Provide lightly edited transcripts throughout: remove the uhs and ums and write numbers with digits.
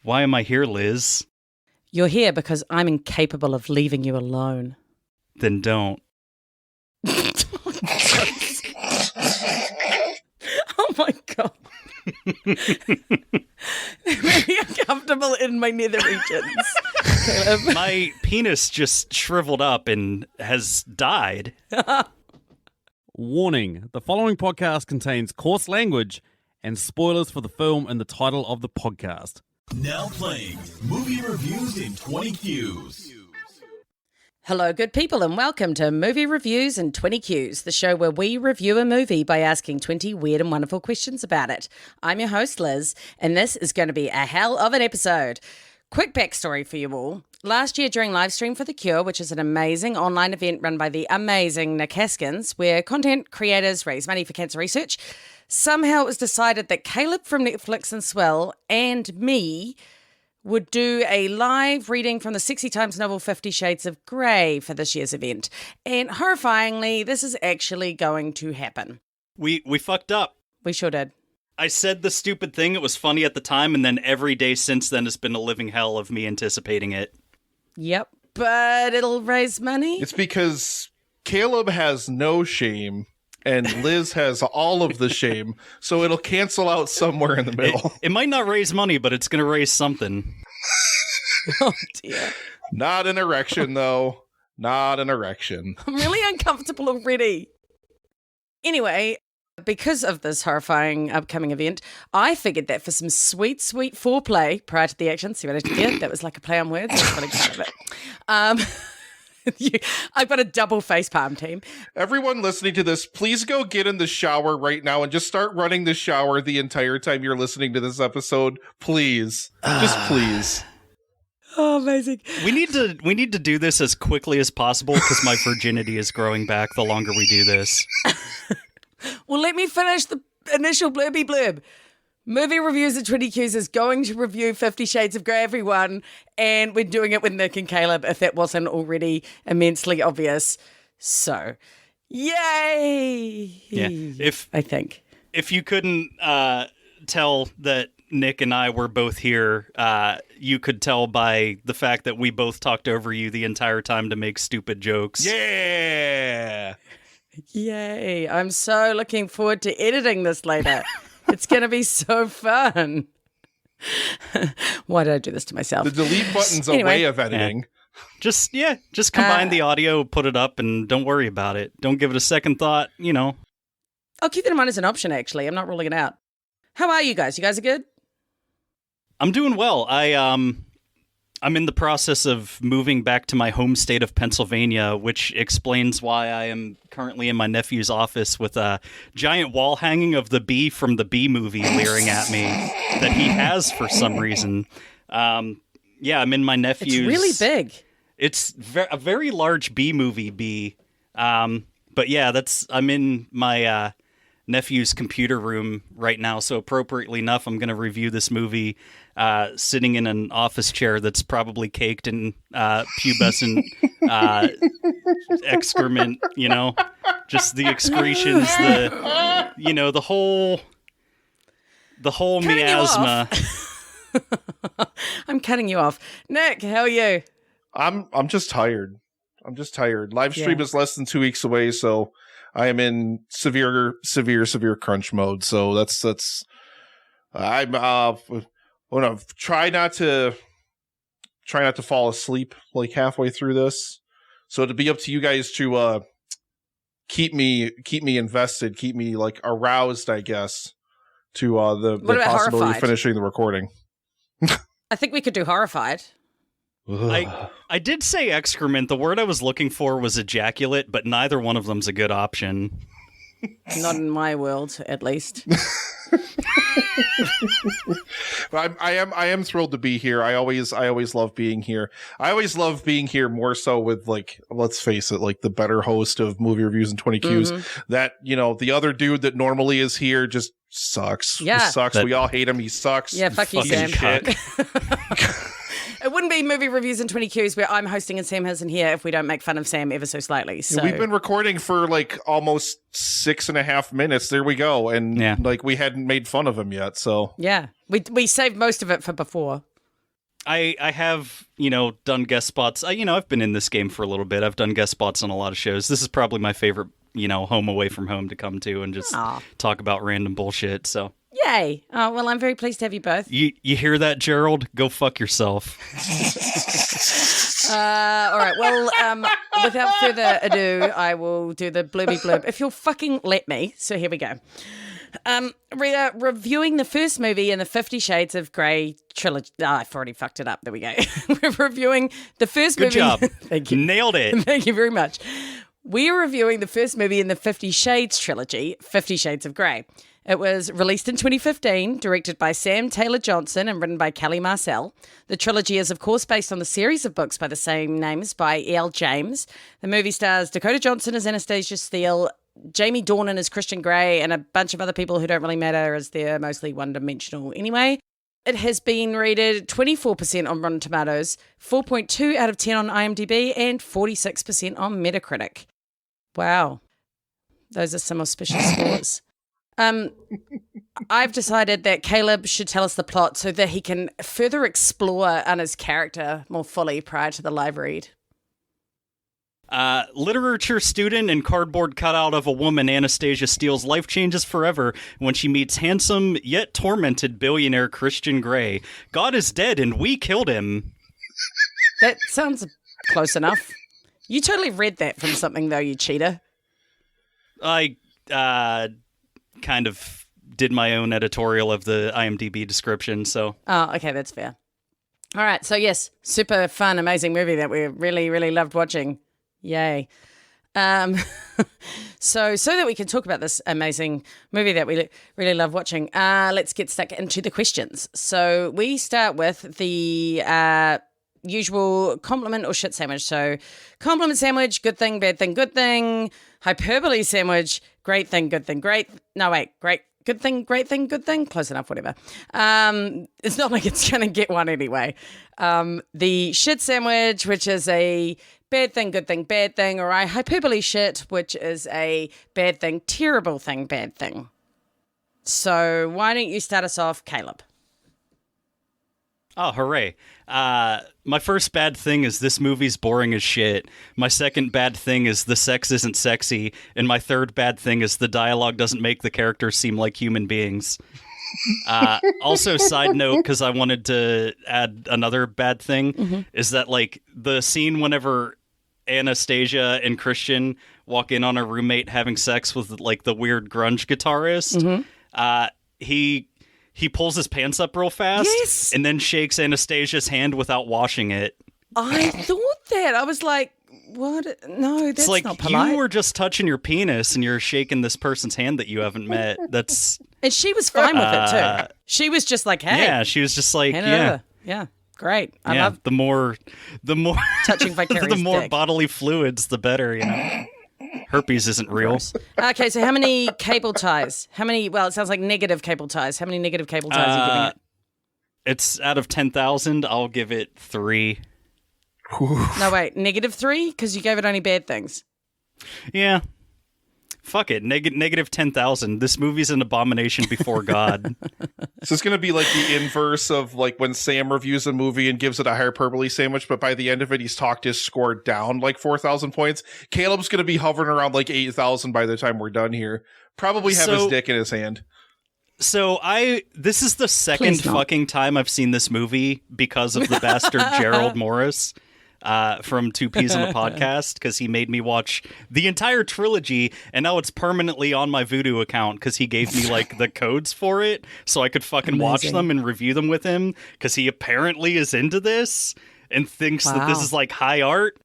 Why am I here, Liz? You're here because I'm incapable of leaving you alone. Then don't. Oh my God. It made me uncomfortable in my nether regions. Caleb. My penis just shriveled up and has died. Warning, the following podcast contains coarse language and spoilers for the film and the title of the podcast. Now playing movie reviews in 20 Qs. Hello, good people, and welcome to Movie Reviews in 20 Qs, the show where we review a movie by asking 20 weird and wonderful questions about it. I'm your host, Liz, and this is going to be a hell of an episode. Quick backstory for you all. Last year during Livestream for the Cure, which is an amazing online event run by the amazing Nikolis, where content creators raise money for cancer research, somehow it was decided that Caleb from Netflix and Swill and me would do a live reading from the Sexy Times novel 50 Shades of Grey for this year's event. And horrifyingly, this is actually going to happen. We fucked up. We sure did. I said the stupid thing, it was funny at the time, and then every day since then has been a living hell of me anticipating it. Yep, but it'll raise money. It's because Caleb has no shame and Liz has all of the shame, so it'll cancel out somewhere in the middle. It might not raise money, but it's going to raise something. Oh, dear. Not an erection, though. Not an erection. I'm really uncomfortable already. Anyway, because of this horrifying upcoming event, I figured that for some sweet, sweet foreplay prior to the action, see what I did there? That was like a play on words. That's really kind of it. I've got a double facepalm team. Everyone listening to this, please go get in the shower right now and just start running the shower the entire time you're listening to this episode. Please. Just please. Oh, amazing. We need to do this as quickly as possible because my virginity is growing back the longer we do this. Well, let me finish the initial blurby blurb. Movie Reviews at 20 Qs is going to review 50 Shades of Grey, everyone, and we're doing it with Nick and Caleb, if that wasn't already immensely obvious. So, yay! Yeah, I think. If you couldn't tell that Nick and I were both here, you could tell by the fact that we both talked over you the entire time to make stupid jokes. Yeah! Yay. I'm so looking forward to editing this later. It's going to be so fun. Why did I do this to myself? The delete button's a way of editing. Yeah. Just combine the audio, put it up, and don't worry about it. Don't give it a second thought, you know. I'll keep that in mind as an option, actually. I'm not ruling it out. How are you guys? You guys are good? I'm doing well. I'm in the process of moving back to my home state of Pennsylvania, which explains why I am currently in my nephew's office with a giant wall hanging of the bee from the Bee Movie leering at me that he has for some reason. I'm in my nephew's... It's really big. It's a very large Bee Movie bee. But yeah, I'm in my nephew's computer room right now, so appropriately enough, I'm going to review this movie sitting in an office chair that's probably caked in pubescent excrement, you know, just the excretions, the whole miasma. I'm cutting you off. Nick, how are you? I'm just tired. Livestream is less than 2 weeks away, so I am in severe crunch mode. So I'm gonna try not to fall asleep like halfway through this. So it'd be up to you guys to keep me invested, keep me like aroused, I guess, to the possibility horrified? of finishing the recording. I think we could do horrified. I did say excrement. The word I was looking for was ejaculate, but neither one of them's a good option. Not in my world, at least. I am thrilled to be here. I always love being here. I always love being here more so with, like, let's face it, like the better host of Movie Reviews and 20 Qs. Mm-hmm. That, you know, the other dude that normally is here just sucks. Yeah. He sucks. We all hate him. He sucks. Yeah, fuck you, Sam. Shit. It wouldn't be Movie Reviews in 20 Qs where I'm hosting and Sam isn't here if we don't make fun of Sam ever so slightly. So we've been recording for like almost 6.5 minutes. There we go. And like we hadn't made fun of him yet. So yeah, we saved most of it for before. I have, done guest spots. I've been in this game for a little bit. I've done guest spots on a lot of shows. This is probably my favorite, home away from home to come to and just talk about random bullshit. So, yay. Oh, well, I'm very pleased to have you both. you hear that, Gerald? Go fuck yourself. All right. Well, without further ado, I will do the blooby blurb. If you'll fucking let me. So here we go. We are reviewing the first movie in the 50 Shades of Grey trilogy. I've already fucked it up. There we go. We're reviewing the first movie. Good job. Thank you. Nailed it. Thank you very much. We're reviewing the first movie in the 50 Shades trilogy, 50 Shades of Grey. It was released in 2015, directed by Sam Taylor Johnson and written by Kelly Marcel. The trilogy is, of course, based on the series of books by the same names by E.L. James. The movie stars Dakota Johnson as Anastasia Steele, Jamie Dornan as Christian Grey, and a bunch of other people who don't really matter as they're mostly one-dimensional anyway. It has been rated 24% on Rotten Tomatoes, 4.2 out of 10 on IMDb, and 46% on Metacritic. Wow. Those are some auspicious scores. I've decided that Caleb should tell us the plot so that he can further explore Anna's character more fully prior to the live read. Literature student and cardboard cutout of a woman, Anastasia Steele's life changes forever when she meets handsome yet tormented billionaire Christian Grey. God is dead and we killed him. That sounds close enough. You totally read that from something, though, you cheater. I kind of did my own editorial of the IMDb description, so. Oh, okay, that's fair. All right, so yes, super fun, amazing movie that we really, really loved watching. Yay. So that we can talk about this amazing movie that we really love watching, let's get stuck into the questions. So we start with the usual compliment or shit sandwich. So compliment sandwich, good thing, bad thing, good thing. Hyperbole sandwich, great thing, good thing, great. No, wait, great. Good thing, great thing, good thing. Close enough, whatever. It's not like it's going to get one anyway. The shit sandwich, which is a bad thing, good thing, bad thing, or a hyperbole shit, which is a bad thing, terrible thing, bad thing. So why don't you start us off, Caleb? Oh, hooray. My first bad thing is this movie's boring as shit. My second bad thing is the sex isn't sexy. And my third bad thing is the dialogue doesn't make the characters seem like human beings. Also, side note, because I wanted to add another bad thing, is that, like, the scene whenever Anastasia and Christian walk in on a roommate having sex with, like, the weird grunge guitarist, he pulls his pants up real fast and then shakes Anastasia's hand without washing it. I thought that. I was like, what? No, that's it's like, not polite. you were just touching your penis and you're shaking this person's hand that you haven't met. That's And she was fine with it too. She was just like, hey. Yeah, she was just like, hand it yeah. over. Yeah, great. I love the more touching vicarious the more dick. bodily fluids, the better, you know. Herpes isn't real. Gross. Okay, so how many cable ties? Well, it sounds like negative cable ties. How many negative cable ties are you giving it? It's out of 10,000, I'll give it 3. No, wait, -3? Because you gave it only bad things. Yeah. Fuck it. Negative 10,000. This movie's an abomination before God. So it's going to be like the inverse of like when Sam reviews a movie and gives it a hyperbole sandwich, but by the end of it, he's talked his score down like 4,000 points. Caleb's going to be hovering around like 8,000 by the time we're done here. Probably have his dick in his hand. So this is the second fucking time I've seen this movie because of the bastard Gerald Morris. From Two Peas on the Podcast, because he made me watch the entire trilogy, and now it's permanently on my Vudu account because he gave me like the codes for it so I could fucking watch them and review them with him, because he apparently is into this and thinks that this is like high art.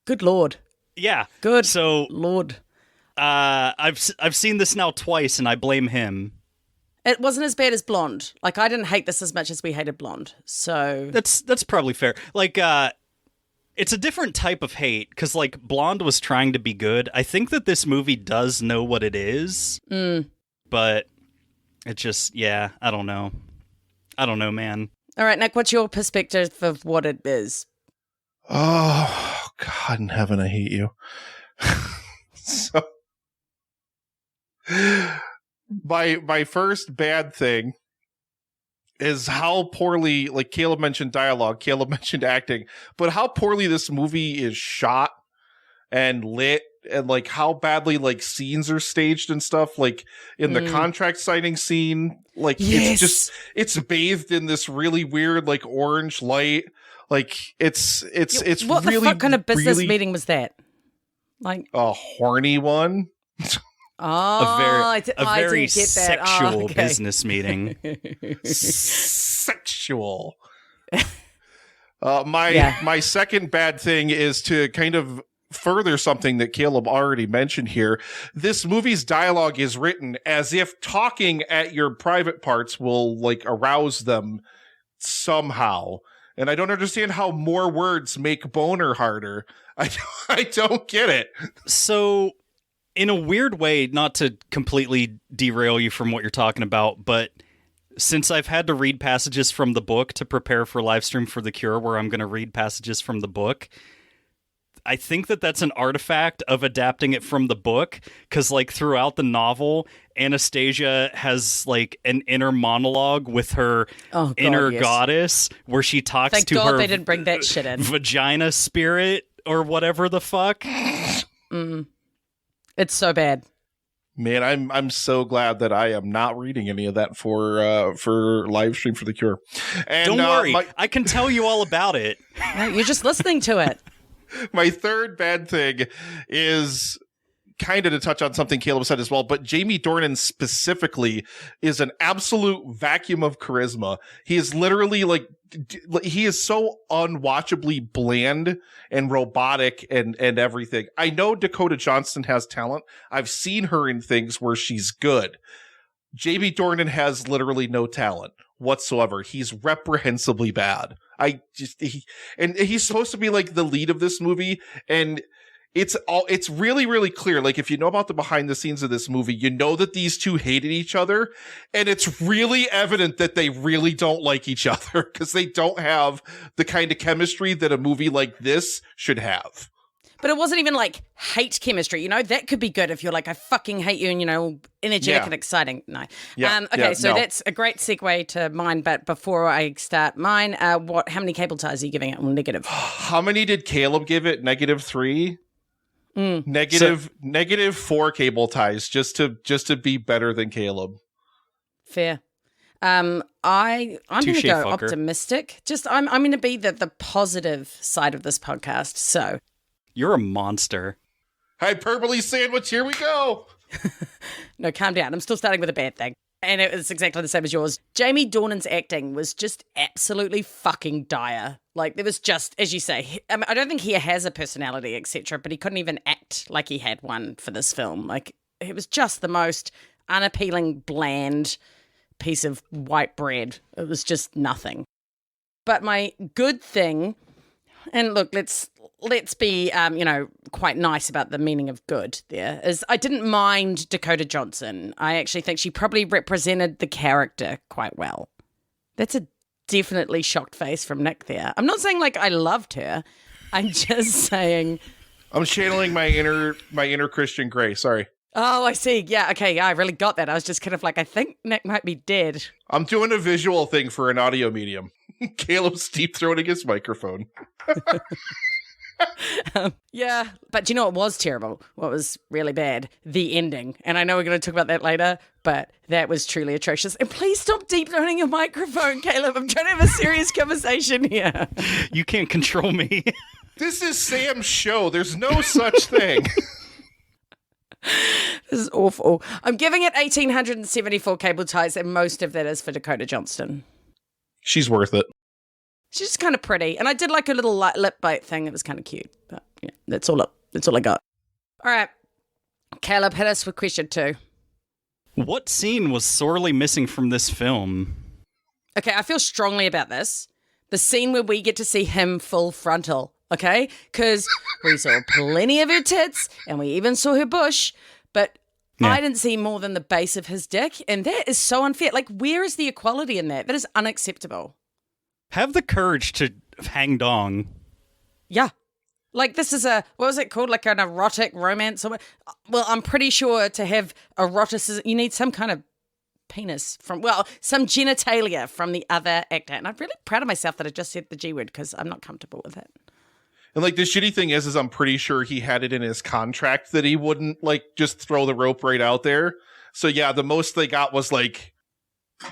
Good Lord. Yeah. Good Lord. I've seen this now twice, and I blame him. It wasn't as bad as Blonde. Like, I didn't hate this as much as we hated Blonde. So that's probably fair. Like, it's a different type of hate, because, like, Blonde was trying to be good. I think that this movie does know what it is, but it just, I don't know. I don't know, man. All right, Nick, what's your perspective of what it is? Oh, God in heaven, I hate you. So, my first bad thing is how poorly, like Caleb mentioned dialogue, Caleb mentioned acting, but how poorly this movie is shot and lit, and like how badly like scenes are staged and stuff. Like in the contract signing scene, like it's bathed in this really weird like orange light. Like it's what really, the fuck kind of business really meeting was that? Like a horny one. I very didn't get that. sexual okay. business meeting. Sexual. My second bad thing is to kind of further something that Caleb already mentioned here. This movie's dialogue is written as if talking at your private parts will like arouse them somehow. And I don't understand how more words make boner harder. I don't get it. So, in a weird way, not to completely derail you from what you're talking about, but since I've had to read passages from the book to prepare for Livestream for the Cure, where I'm going to read passages from the book, I think that that's an artifact of adapting it from the book, because like throughout the novel, Anastasia has like an inner monologue with her inner goddess where she talks Thank to God her they didn't bring that shit in. vagina spirit or whatever the fuck. It's so bad. Man, I'm so glad that I am not reading any of that for Livestream for the Cure. And don't worry, I can tell you all about it. No, you're just listening to it. My third bad thing is kind of to touch on something Caleb said as well, but Jamie Dornan specifically is an absolute vacuum of charisma. He is literally like, he is so unwatchably bland and robotic and everything. I know Dakota Johnson has talent. I've seen her in things where she's good. Jamie Dornan has literally no talent whatsoever. He's reprehensibly bad. He's supposed to be like the lead of this movie, and it's really, really clear. Like, if you know about the behind the scenes of this movie, you know that these two hated each other, and it's really evident that they really don't like each other because they don't have the kind of chemistry that a movie like this should have. But it wasn't even like hate chemistry, you know? That could be good if you're like, I fucking hate you and, you know, energetic and exciting. No. That's a great segue to mine. But before I start mine, how many cable ties are you giving it? Well, negative. How many did Caleb give it? -3? Negative 4 cable ties just to be better than Caleb. Fair. I'm going to go fucker. optimistic. I'm going to be the positive side of this podcast. So. You're a monster. Hyperbole sandwich, here we go. No, calm down. I'm still starting with a bad thing. And it was exactly the same as yours. Jamie Dornan's acting was just absolutely fucking dire. Like, there was just, as you say, I don't think he has a personality, etc., but he couldn't even act like he had one for this film. Like, it was just the most unappealing, bland piece of white bread. It was just nothing. But my good thing, and look, let's be, quite nice about the meaning of good there, is I didn't mind Dakota Johnson. I actually think she probably represented the character quite well. That's a definitely shocked face from Nick there. I'm not saying like I loved her. I'm just saying. I'm channeling my inner Christian Grey. Sorry. Oh, I see. Yeah, okay. Yeah, I really got that. I was just kind of like, I think Nick might be dead. I'm doing a visual thing for an audio medium. Caleb's deep-throating his microphone. Yeah, but you know what was terrible? What was really bad? The ending. And I know we're going to talk about that later, but that was truly atrocious. And please stop deep-throating your microphone, Caleb. I'm trying to have a serious conversation here. You can't control me. This is Sam's show. There's no such thing. This is awful. I'm giving it 1,874 cable ties, and most of that is for Dakota Johnson. She's worth it. She's just kind of pretty. And I did like a little lip bite thing. It was kind of cute. But yeah, that's all I got. All right. Caleb, hit us with question 2. What scene was sorely missing from this film? Okay, I feel strongly about this. The scene where we get to see him full frontal, okay? Because we saw plenty of her tits, and we even saw her bush, but I didn't see more than the base of his dick, and that is so unfair. Like, where is the equality in that? That is unacceptable. Have the courage to hang dong. Yeah. Like, this is what was it called? Like an erotic romance? Well, I'm pretty sure to have eroticism, you need some kind of penis from, well, some genitalia from the other actor. And I'm really proud of myself that I just said the G word because I'm not comfortable with it. And like the shitty thing is I'm pretty sure he had it in his contract that he wouldn't like just throw the rope right out there. So yeah, the most they got was like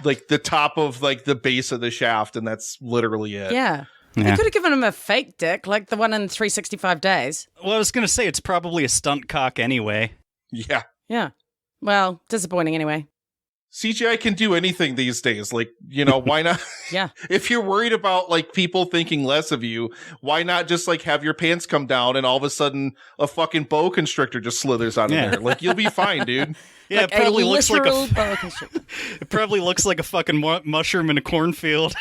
the top of like the base of the shaft, and that's literally it. Yeah. They could have given him a fake dick, like the one in 365 Days. Well, I was going to say it's probably a stunt cock anyway. Yeah. Yeah. Well, disappointing anyway. CGI can do anything these days. Like, you know, why not? Yeah. If you're worried about like people thinking less of you, why not just like have your pants come down and all of a sudden a fucking boa constrictor just slithers out of there? Like, you'll be fine, dude. Yeah, Like it probably looks like literal boa constrictor. it probably looks like a fucking mushroom in a cornfield.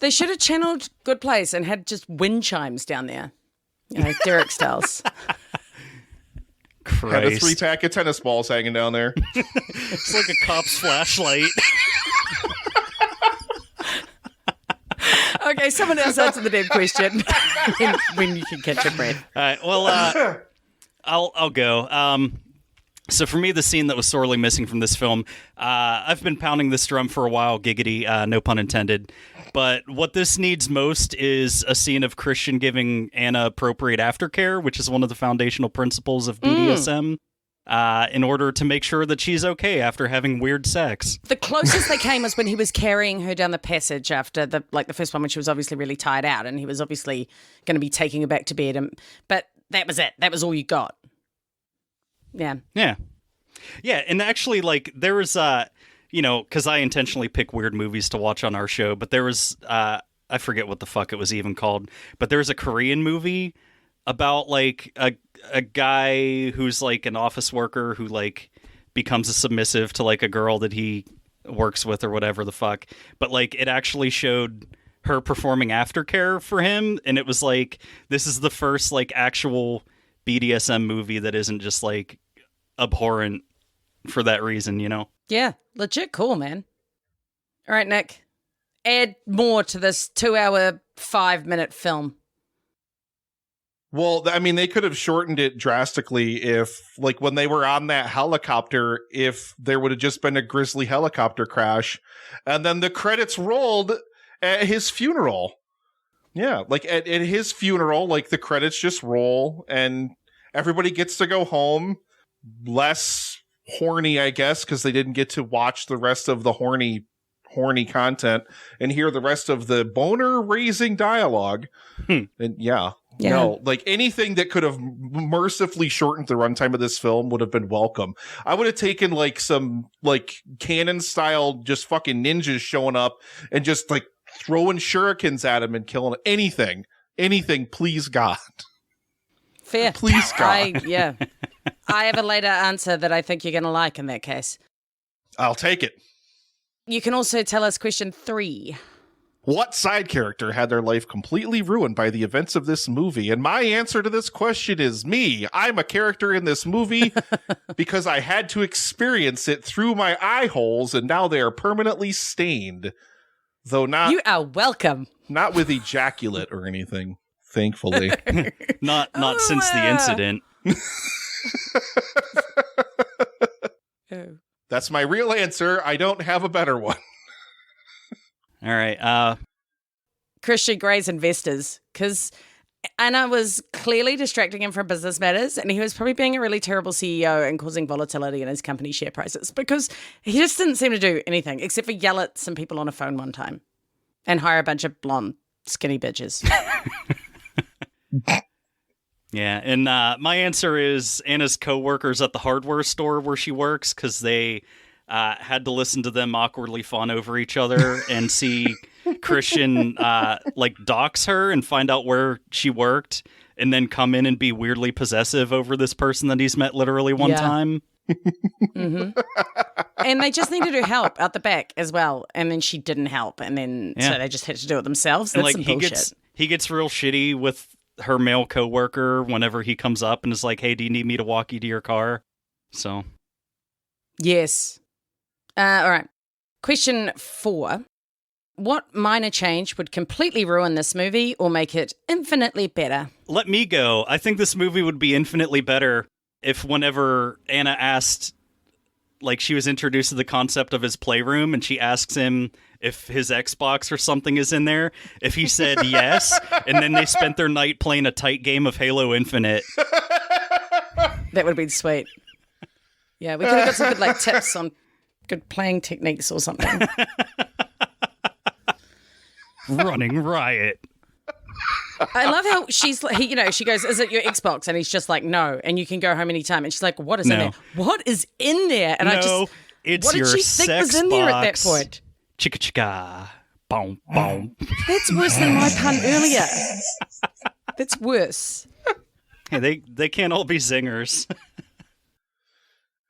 They should have channeled Good Place and had just wind chimes down there. You know, Derek Styles. Had a Christ. 3-pack of tennis balls hanging down there. It's like a cop's flashlight. Okay, someone else answer the damn question when you can catch your breath. All right, well, I'll go. So for me, the scene that was sorely missing from this film, I've been pounding this drum for a while, giggity, no pun intended. But what this needs most is a scene of Christian giving Anna appropriate aftercare, which is one of the foundational principles of BDSM, in order to make sure that she's okay after having weird sex. The closest they came was when he was carrying her down the passage after the first one, when she was obviously really tired out, and he was obviously going to be taking her back to bed. But that was it. That was all you got. Yeah. Yeah. Yeah, and actually, like, there was, you know, because I intentionally pick weird movies to watch on our show, but there was, I forget what the fuck it was even called, but there was a Korean movie about, like, a guy who's, like, an office worker who, like, becomes a submissive to, like, a girl that he works with or whatever the fuck. But, like, it actually showed her performing aftercare for him, and it was, like, this is the first, like, actual BDSM movie that isn't just, like, abhorrent for that reason, you know? Yeah. Legit cool, man. All right, Nick. Add more to this 2-hour, 5-minute film. Well, I mean, they could have shortened it drastically if, like, when they were on that helicopter, if there would have just been a grisly helicopter crash, and then the credits rolled at his funeral. Yeah, like, at his funeral, like, the credits just roll, and everybody gets to go home less horny, I guess, because they didn't get to watch the rest of the horny content and hear the rest of the boner-raising dialogue. And yeah. No, like anything that could have mercifully shortened the runtime of this film would have been welcome. I would have taken like some like cannon style, just fucking ninjas showing up and just like throwing shurikens at him and killing anything, please God. Fair. Please God. I have a later answer that I think you're going to like in that case. I'll take it. You can also tell us question 3. What side character had their life completely ruined by the events of this movie? And my answer to this question is me. I'm a character in this movie because I had to experience it through my eye holes, and now they are permanently stained. Though not... You are welcome. Not with ejaculate or anything, thankfully. Not since the incident. That's my real answer. I don't have a better one. All right. Christian Grey's investors, because Anna was clearly distracting him from business matters, and he was probably being a really terrible CEO and causing volatility in his company share prices, because he just didn't seem to do anything except for yell at some people on a phone one time and hire a bunch of blonde, skinny bitches. Yeah, and my answer is Anna's coworkers at the hardware store where she works, because they had to listen to them awkwardly fawn over each other and see Christian like dox her and find out where she worked, and then come in and be weirdly possessive over this person that he's met literally one time. Mm-hmm. And they just needed her help out the back as well, and then she didn't help, and then so they just had to do it themselves. That's some bullshit. He gets real shitty with her male coworker whenever he comes up and is like, "Hey, do you need me to walk you to your car?" So, yes. All right. Question 4. What minor change would completely ruin this movie or make it infinitely better? Let me go. I think this movie would be infinitely better if whenever Anna asked like she was introduced to the concept of his playroom, and she asks him if his Xbox or something is in there. If he said yes, and then they spent their night playing a tight game of Halo Infinite. That would have been sweet. Yeah, we could have got some good tips on good playing techniques or something. Running riot. I love how she's she goes, "Is it your Xbox?" And he's just like, "No." And you can go home anytime. And she's like, "What is in there? What is in there?" And it's what did your she think sex was in there at that box. point? Chicka chicka. Boom, boom. That's worse than my pun earlier. That's worse. Hey, they can't all be zingers.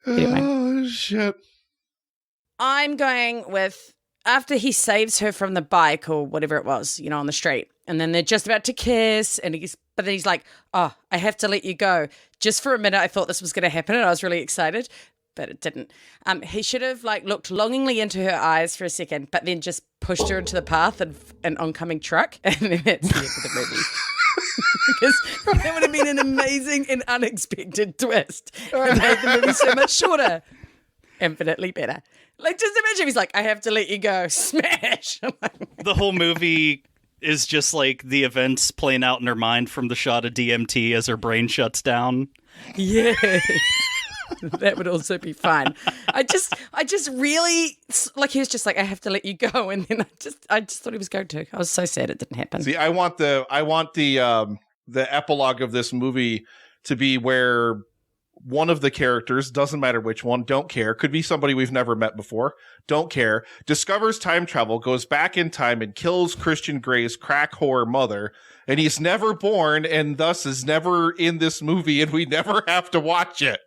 Anyway. Oh, shit. I'm going with after he saves her from the bike or whatever it was, on the street, and then they're just about to kiss, but then he's like, "Oh, I have to let you go." Just for a minute, I thought this was going to happen, and I was really excited, but it didn't. He should have looked longingly into her eyes for a second, but then just pushed her into the path of an oncoming truck, and then that's the end of the movie. Because that would have been an amazing and unexpected twist and made the movie so much shorter. Infinitely better. Just imagine he's like, "I have to let you go." Smash. The whole movie is just the events playing out in her mind from the shot of DMT as her brain shuts down. Yeah. That would also be fun. I just really he was just like, "I have to let you go," and then I just thought he was going to. I was so sad it didn't happen. See, I want the epilogue of this movie to be where one of the characters, doesn't matter which one, don't care, could be somebody we've never met before, don't care, discovers time travel, goes back in time and kills Christian Grey's crack whore mother, and he's never born and thus is never in this movie, and we never have to watch it.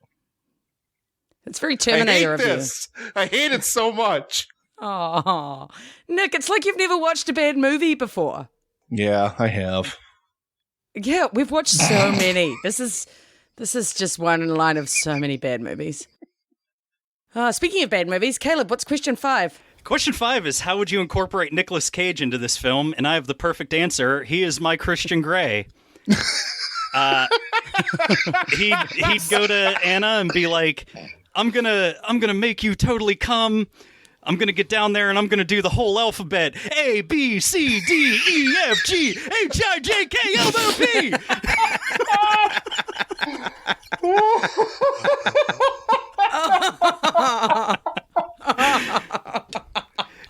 It's very Terminator I hate this. I hate it so much. Oh, Nick, it's like you've never watched a bad movie before. Yeah, I have. Yeah, we've watched so many. This is just one in a line of so many bad movies. Speaking of bad movies, Caleb, what's question 5? Question 5 is, how would you incorporate Nicolas Cage into this film? And I have the perfect answer. He is my Christian Grey. He'd go to Anna and be like, I'm gonna make you totally come. I'm gonna get down there and I'm gonna do the whole alphabet. A, B, C, D, E, F, G, H, I, J, K, L, M, P.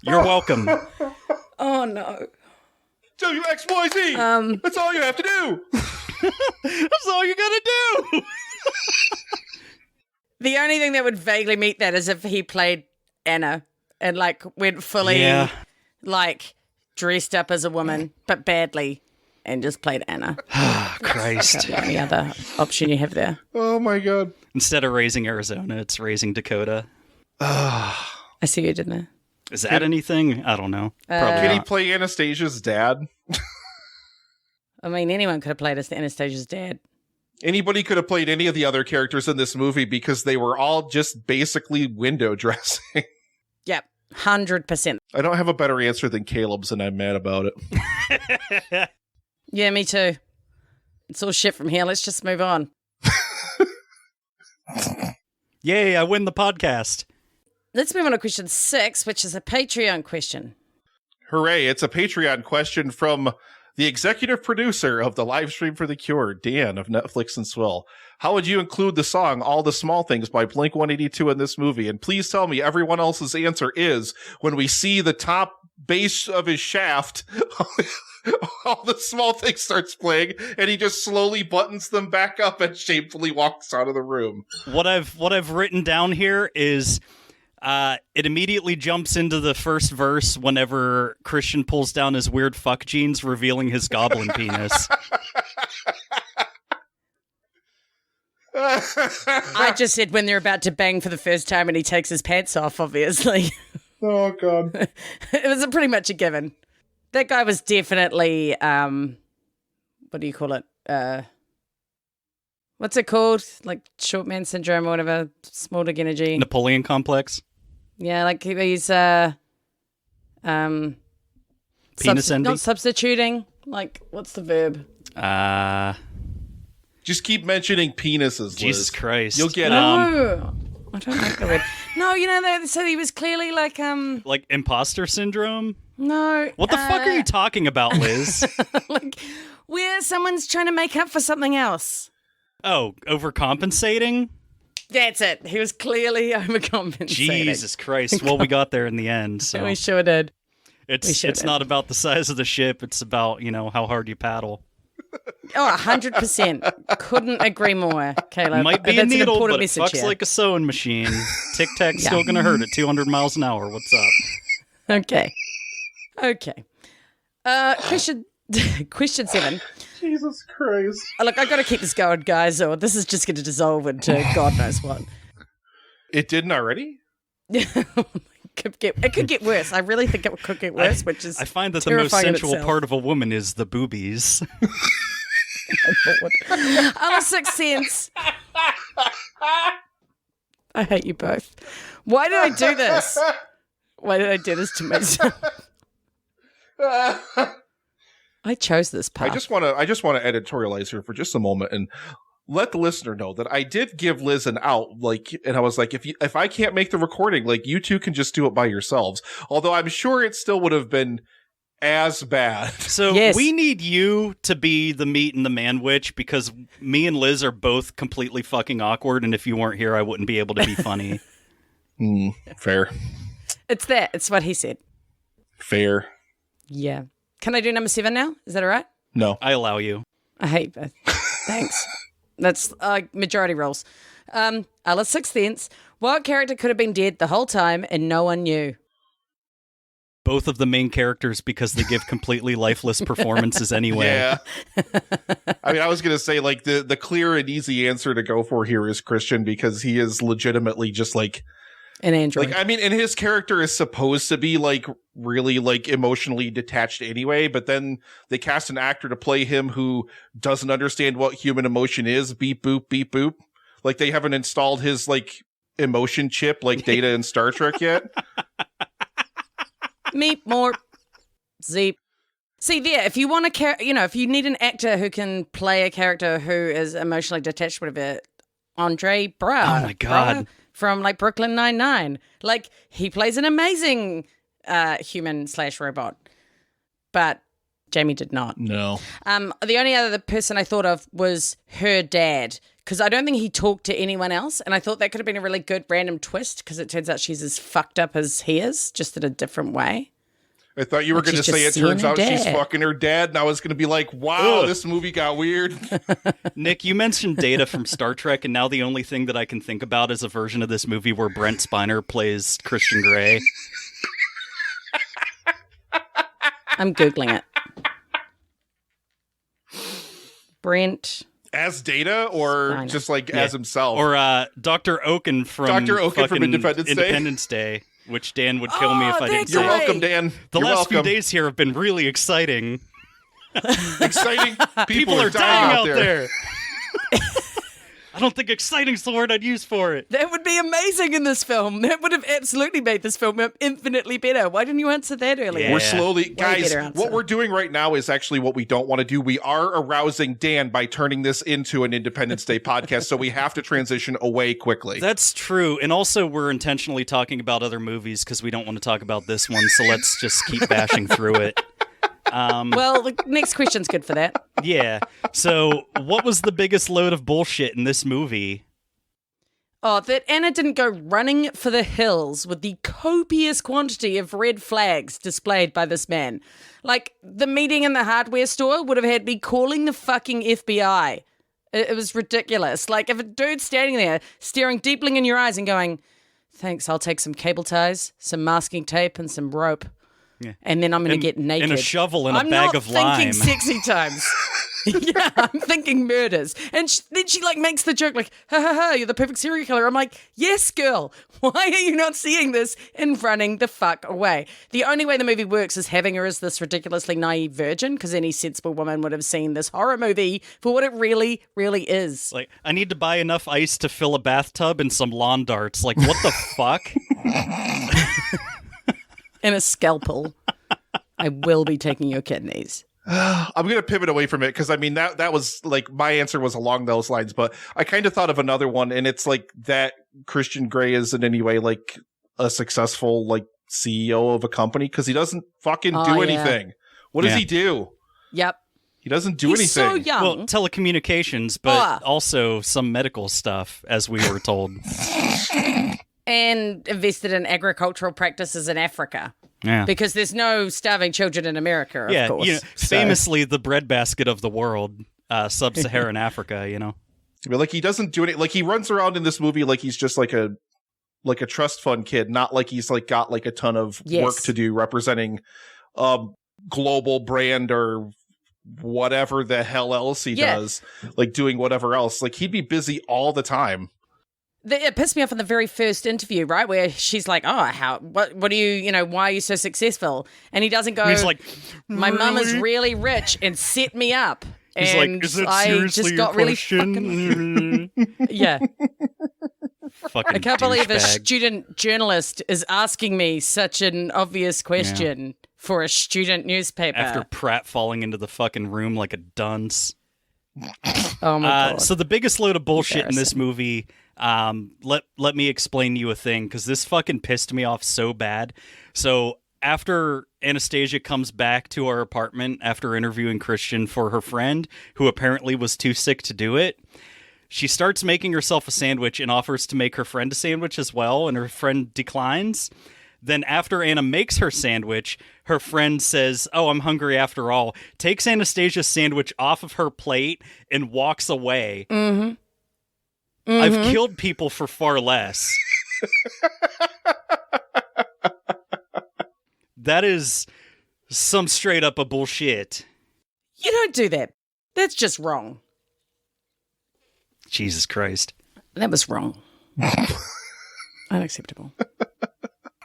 You're welcome. Oh no. WXYZ. That's all you have to do. That's all you gotta do. The only thing that would vaguely meet that is if he played Anna and went fully dressed up as a woman, but badly, and just played Anna. Christ. That's the only other option you have there. Oh my god. Instead of raising Arizona, it's raising Dakota. I see you, didn't I? Is that anything? I don't know. Probably Can he not. play Anastasia's dad? I mean, anyone could have played as Anastasia's dad. Anybody could have played any of the other characters in this movie because they were all just basically window dressing. Yep, 100%. I don't have a better answer than Caleb's, and I'm mad about it. Yeah, me too. It's all shit from here. Let's just move on. Yay, I win the podcast. Let's move on to question 6, which is a Patreon question. Hooray, it's a Patreon question from the executive producer of the Livestream for the Cure, Dan of Netflix and Swill. How would you include the song All the Small Things by Blink-182 in this movie? And please tell me everyone else's answer is when we see the top base of his shaft, All the Small Things starts playing, and he just slowly buttons them back up and shamefully walks out of the room. What I've written down here is it immediately jumps into the first verse whenever Christian pulls down his weird fuck jeans, revealing his goblin penis. I just said when they're about to bang for the first time and he takes his pants off, obviously. Oh, God. It was pretty much a given. That guy was definitely, what do you call it? What's it called? Short man syndrome or whatever, small dick energy. Napoleon complex. Yeah, he's Penis envy? not substituting. What's the verb? Just keep mentioning penises, Liz. Jesus Christ. You'll get it. No, I don't like the word. No, they said he was clearly like Like imposter syndrome? no. What the fuck are you talking about, Liz? Like where someone's trying to make up for something else. Oh, overcompensating? That's it. He was clearly overcompensating. Jesus Christ. Well, we got there in the end, so We sure did. it's not about the size of the ship, it's about, how hard you paddle. Oh, 100%. Couldn't agree more, Caleb. Might be a That's an needle, important but it message fucks here. like a sewing machine. Tic Tac's Yeah. still gonna hurt at 200 miles an hour. What's up? Okay. Question 7. Jesus Christ. Look, I got to keep this going, guys, or this is just going to dissolve into God knows what. It didn't already? It could get worse. I really think it could get worse, which is I find that the most terrifying in sensual itself. part of a woman is the boobies. On a sixth sense. I hate you both. Why did I do this? Why did I do this to myself? I chose this path. I just want to editorialize here for just a moment and let the listener know that I did give Liz an out, and I was like, if I can't make the recording, you two can just do it by yourselves. Although I'm sure it still would have been as bad. So Yes. we need you to be the meat and the man witch, because me and Liz are both completely fucking awkward, and if you weren't here, I wouldn't be able to be funny. Fair. It's that. It's what he said. Fair. Yeah. Can I do number 7 now? Is that all right? No. I allow you. I hate both. Thanks. That's majority rules. Alice Sixth Sense. What character could have been dead the whole time and no one knew? Both of the main characters, because they give completely lifeless performances anyway. Yeah. I mean, I was going to say, the clear and easy answer to go for here is Christian, because he is legitimately just An android. and his character is supposed to be really emotionally detached anyway, but then they cast an actor to play him who doesn't understand what human emotion is. Beep boop, beep boop. They haven't installed his emotion chip like Data in Star Trek yet. Meep, more, zeep. See there, if you want if you need an actor who can play a character who is emotionally detached, whatever, Andre Braugher. Oh my God. Braugher from Brooklyn Nine-Nine. He plays an amazing human/robot. But Jamie did not. No. The only other person I thought of was her dad, because I don't think he talked to anyone else, and I thought that could have been a really good random twist, because it turns out she's as fucked up as he is, just in a different way. I thought you were going to She's say it just seeing turns her out she's dad. fucking her dad, and I was going to be like, wow, Ugh. this movie got weird. Nick, you mentioned Data from Star Trek, and now the only thing that I can think about is a version of this movie where Brent Spiner plays Christian Grey. I'm Googling it. Brent. As Data, or Fine. just as himself? Or Dr. Oaken from Dr. Oaken from fucking Independence Day. Independence Day, which Dan would kill me if I didn't that's say. You're right. welcome, Dan. The You're last few welcome. days here have been really exciting. Exciting. People are dying out there. I don't think exciting is the word I'd use for it. That would be amazing in this film. That would have absolutely made this film infinitely better. Why didn't you answer that earlier? Yeah. We're slowly, guys, better answer. what we're doing right now is actually what we don't want to do. We are arousing Dan by turning this into an Independence Day podcast, so we have to transition away quickly. That's true. And also, we're intentionally talking about other movies because we don't want to talk about this one, so let's just keep bashing through it. Well, the next question's good for that. Yeah. So, what was the biggest load of bullshit in this movie? Oh, that Anna didn't go running for the hills with the copious quantity of red flags displayed by this man. The meeting in the hardware store would have had me calling the fucking FBI. It was ridiculous. If a dude's standing there, staring deeply in your eyes and going, thanks, I'll take some cable ties, some masking tape, and some rope. Yeah. And then I'm going to get naked. And a shovel and a I'm bag not of lime. thinking sexy times. Yeah, I'm thinking murders. And then she makes the joke ha ha ha, you're the perfect serial killer. I'm like, yes, girl. Why are you not seeing this and running the fuck away? The only way the movie works is having her as this ridiculously naive virgin, because any sensible woman would have seen this horror movie for what it really, really is. I need to buy enough ice to fill a bathtub and some lawn darts. What the fuck? And a scalpel. I will be taking your kidneys. I'm going to pivot away from it because I mean that was like my answer was along those lines, but I kind of thought of another one, and it's like that Christian Grey is in any way like a successful like CEO of a company because he doesn't fucking do anything. What does he do? Yep. He doesn't do He's anything. so young. Well, telecommunications, but also some medical stuff, as we were told. And invested in agricultural practices in Africa. Yeah. Because there's no starving children in America, of course. You know, famously the breadbasket of the world, sub-Saharan Africa, you know. But like he doesn't do any like he runs around in this movie like he's just like a trust fund kid, not like he's like got like a ton of work to do representing global brand or whatever the hell else he does, like doing whatever else. Like he'd be busy all the time. It pissed me off in the very first interview, right, where she's like, what do you, why are you so successful? And he doesn't go, he's like, my mum is really rich and set me up. He's and like, is that I seriously just your got really question? yeah. Fucking I can't believe a douchebag. student journalist is asking me such an obvious question for a student newspaper. After Pratt falling into the fucking room like a dunce. Oh my God. So the biggest load of bullshit in this movie, let me explain to you a thing, because this fucking pissed me off so bad. So after Anastasia comes back to our apartment after interviewing Christian for her friend, who apparently was too sick to do it, she starts making herself a sandwich and offers to make her friend a sandwich as well, and her friend declines. Then after Anna makes her sandwich, her friend says, "Oh, I'm hungry after all," takes Anastasia's sandwich off of her plate and walks away. Mm-hmm. I've killed people for far less. That is some straight up a bullshit. You don't do that. That's just wrong. Jesus Christ. That was wrong. Unacceptable.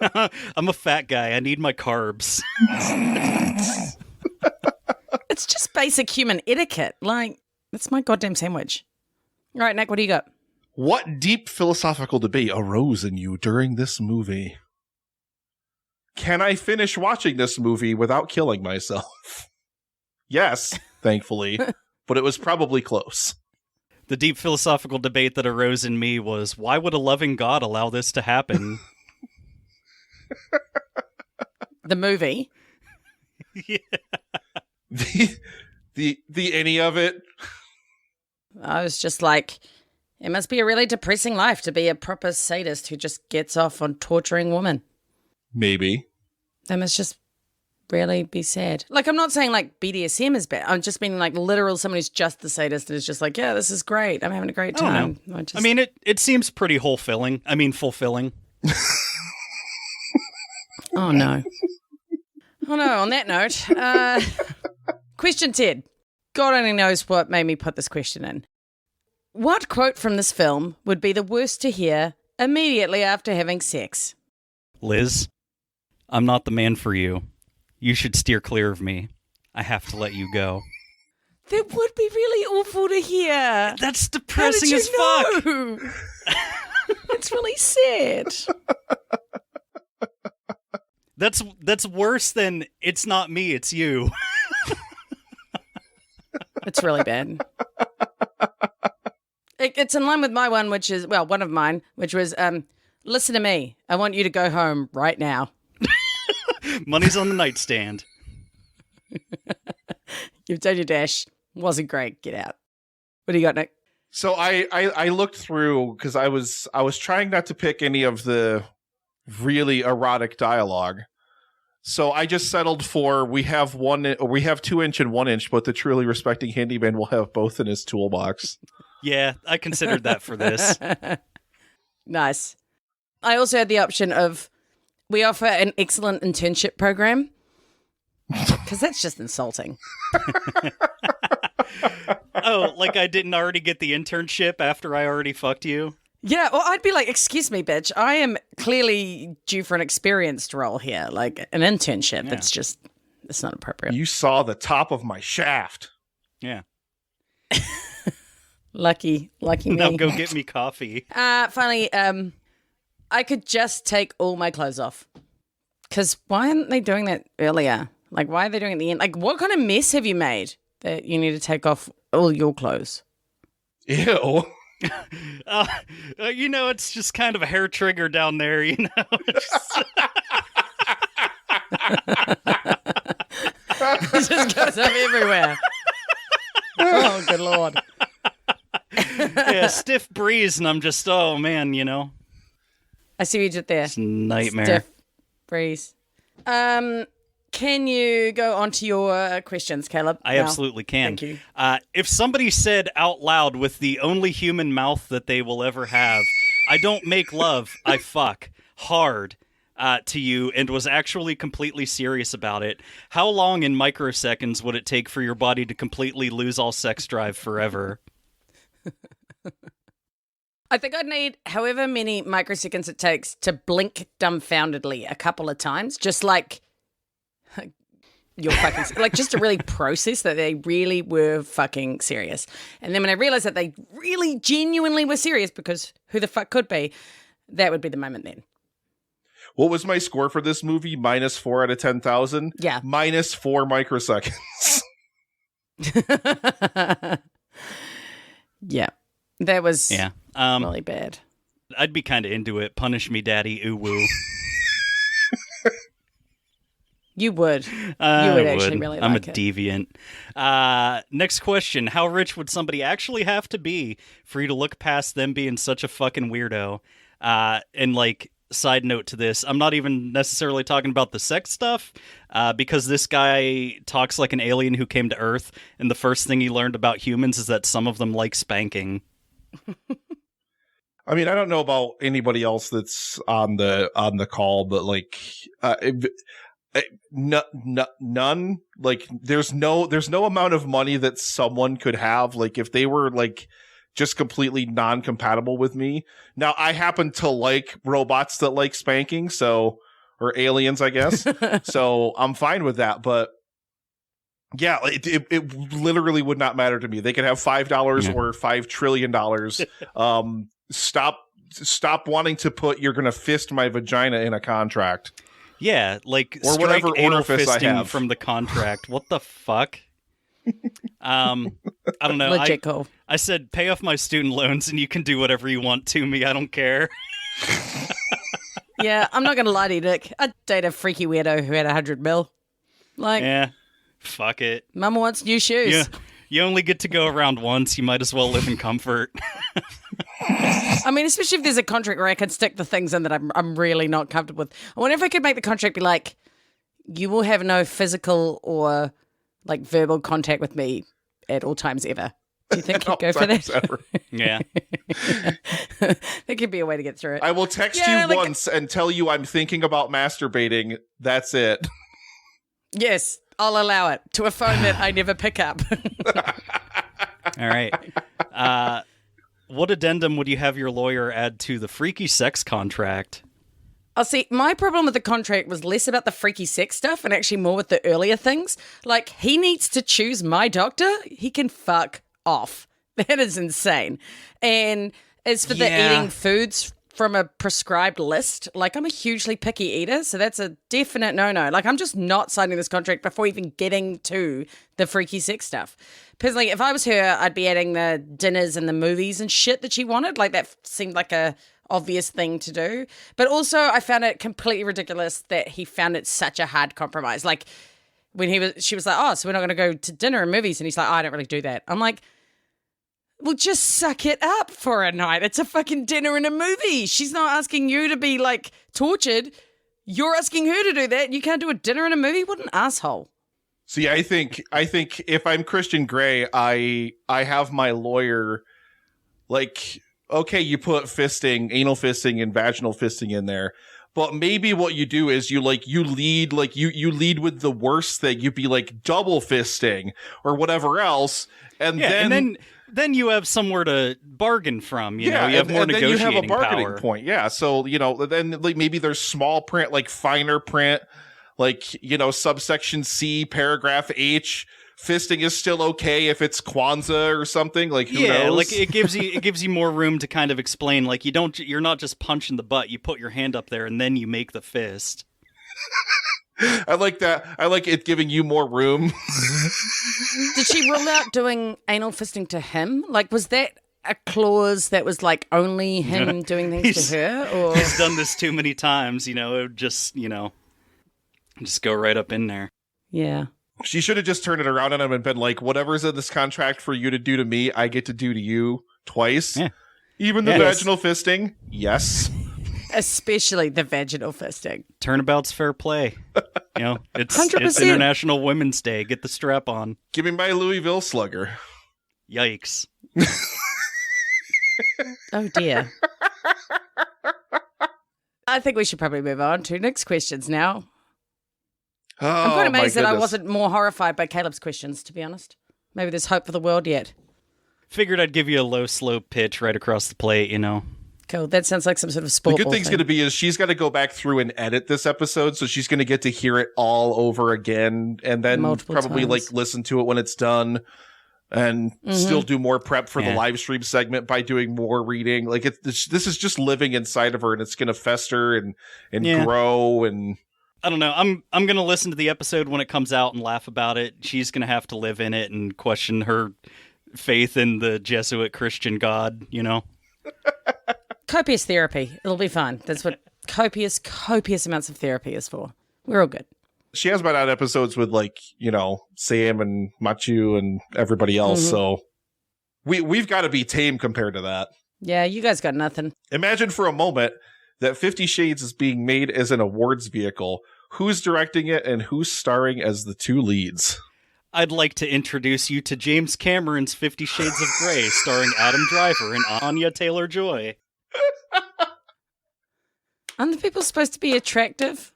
I'm a fat guy. I need my carbs. It's just basic human etiquette. Like, it's my goddamn sandwich. All right, Nick, what do you got? What deep philosophical debate arose in you during this movie? Can I finish watching this movie without killing myself? Yes, thankfully, but it was probably close. The deep philosophical debate that arose in me was, why would a loving God allow this to happen? The movie. Yeah. The any of it. I was just like, it must be a really depressing life to be a proper sadist who just gets off on torturing women. Maybe. That must just really be sad. Like, I'm not saying like BDSM is bad. I'm just meaning like literal someone who's just the sadist and is just like, yeah, this is great. I'm having a great time. I mean, it seems pretty fulfilling. Oh, no. Oh, no. On that note, question 10. God only knows what made me put this question in. What quote from this film would be the worst to hear immediately after having sex? Liz, I'm not the man for you. You should steer clear of me. I have to let you go. That would be really awful to hear. That's depressing as fuck. It's really sad. That's worse than it's not me, it's you. It's really bad. It's in line with my one, which is, well, one of mine, which was, listen to me. I want you to go home right now. Money's on the nightstand. You've done your dash. Wasn't great. Get out. What do you got, Nick? So I looked through because I was trying not to pick any of the really erotic dialogue. So I just settled for we have 2 inch and 1 inch, but the truly respecting handyman will have both in his toolbox. Yeah, I considered that for this. Nice. I also had the option of we offer an excellent internship program because that's just insulting. Oh, like I didn't already get the internship after I already fucked you? Yeah, well, I'd be like, excuse me, bitch. I am clearly due for an experienced role here, like an internship. Yeah. It's not appropriate. You saw the top of my shaft. Yeah. Lucky me. Now go get me coffee. Finally, I could just take all my clothes off. Because why aren't they doing that earlier? Like, why are they doing it at the end? Like, what kind of mess have you made that you need to take off all your clothes? Ew. It's just kind of a hair trigger down there, you know? It just goes up everywhere. Oh, good Lord. Yeah, stiff breeze, and I'm just, oh, man, you know? I see what you did there. It's a nightmare. Stiff breeze. Can you go on to your questions, Caleb? I absolutely can. Thank you. If somebody said out loud with the only human mouth that they will ever have, I don't make love, I fuck, hard, to you, and was actually completely serious about it, how long in microseconds would it take for your body to completely lose all sex drive forever? I think I'd need however many microseconds it takes to blink dumbfoundedly a couple of times, just like you're fucking, like just to really process that they really were fucking serious. And then when I realized that they really genuinely were serious, because who the fuck could be, that would be the moment then. What was my score for this movie? -4 out of 10,000? Yeah. -4 microseconds. Yeah. That was Yeah. really bad. I'd be kind of into it. Punish me, daddy. Ooh, woo. You would. I You would actually really I'm like a it. deviant. Next question. How rich would somebody actually have to be for you to look past them being such a fucking weirdo? And like, side note to this, I'm not even necessarily talking about the sex stuff, because this guy talks like an alien who came to Earth, and the first thing he learned about humans is that some of them like spanking. I mean, I don't know about anybody else that's on the call, but like, none. Like, there's no amount of money that someone could have, like, if they were like just completely non-compatible with me. Now, I happen to like robots that like spanking, or aliens, I guess. So I'm fine with that. But yeah, it literally would not matter to me. They could have $5 or $5 trillion. Stop wanting to put "you're gonna fist my vagina" in a contract. Yeah, like, or strike whatever anal orifice I fisting have from the contract. What the fuck? I don't know. Legit cool. I said, pay off my student loans and you can do whatever you want to me. I don't care. Yeah, I'm not going to lie to you, Dick. I'd date a freaky weirdo who had 100 mil. Like, Yeah, fuck it. Mama wants new shoes. Yeah, you only get to go around once. You might as well live in comfort. I mean, especially if there's a contract where I can stick the things in that I'm really not comfortable with. I wonder if I could make the contract be like, you will have no physical or like verbal contact with me at all times ever. Do you think you'd go for that? Yeah. That could be a way to get through it. I will text Yeah, you like- once and tell you I'm thinking about masturbating. That's it. Yes, I'll allow it to a phone that I never pick up. All right. What addendum would you have your lawyer add to the freaky sex contract? I'll see, my problem with the contract was less about the freaky sex stuff and actually more with the earlier things. Like, he needs to choose my doctor. He can fuck off. That is insane. And as for the eating foods from a prescribed list, like, I'm a hugely picky eater, so that's a definite no-no. Like, I'm just not signing this contract before even getting to the freaky sex stuff. Personally, if I was her, I'd be adding the dinners and the movies and shit that she wanted. Like, that seemed like a obvious thing to do. But also, I found it completely ridiculous that he found it such a hard compromise. Like, when she was like, oh, so we're not going to go to dinner and movies. And he's like, oh, I don't really do that. I'm like, well, just suck it up for a night. It's a fucking dinner and a movie. She's not asking you to be, like, tortured. You're asking her to do that. You can't do a dinner and a movie? What an asshole. See, I think if I'm Christian Grey, I have my lawyer, like, okay, you put fisting, anal fisting and vaginal fisting in there. But maybe what you do is you lead with the worst thing. You'd be like double fisting or whatever else. And then you have somewhere to bargain from, you know, you have more and then negotiating you have a bargaining power. point. Yeah. So, you know, then like maybe there's small print, like finer print, like, you know, subsection C, paragraph H, fisting is still okay if it's Kwanzaa or something. Like, who knows? Like it gives you more room to kind of explain. Like, you're not just punching the butt. You put your hand up there and then you make the fist. I like that. I like it giving you more room. Did she rule out doing anal fisting to him? Like, was that a clause that was like only him doing things to her? Or He's done this too many times, it would just go right up in there. Yeah. She should have just turned it around on him and been like, whatever's in this contract for you to do to me, I get to do to you twice. Yeah. Even the vaginal fisting. Yes. Especially the vaginal fisting. Turnabout's fair play. It's 100%. It's International Women's Day. Get the strap on. Give me my Louisville slugger. Yikes. Oh, dear. I think we should probably move on to next questions now. Oh, I'm quite amazed my that I goodness. wasn't more horrified by Caleb's questions, to be honest. Maybe there's hope for the world yet. Figured I'd give you a low, slow pitch right across the plate, Cool. That sounds like some sort of The sport. good thing's going to be is she's got to go back through and edit this episode, so she's going to get to hear it all over again, and then Multiple probably times. like listen to it when it's done, and still do more prep for the live stream segment by doing more reading. Like this is just living inside of her, and it's going to fester and grow. And I don't know. I'm going to listen to the episode when it comes out and laugh about it. She's going to have to live in it and question her faith in the Jesuit Christian God, Copious therapy. It'll be fun. That's what copious amounts of therapy is for. We're all good. she has been on episodes with Sam and Machu and everybody else. So we've got to be tame compared to that. Yeah, you guys got nothing. Imagine for a moment that 50 Shades is being made as an awards vehicle. Who's directing it and who's starring as the two leads? I'd like to introduce you to James Cameron's 50 Shades of Grey, starring Adam Driver and Anya Taylor-Joy. Aren't the people supposed to be attractive?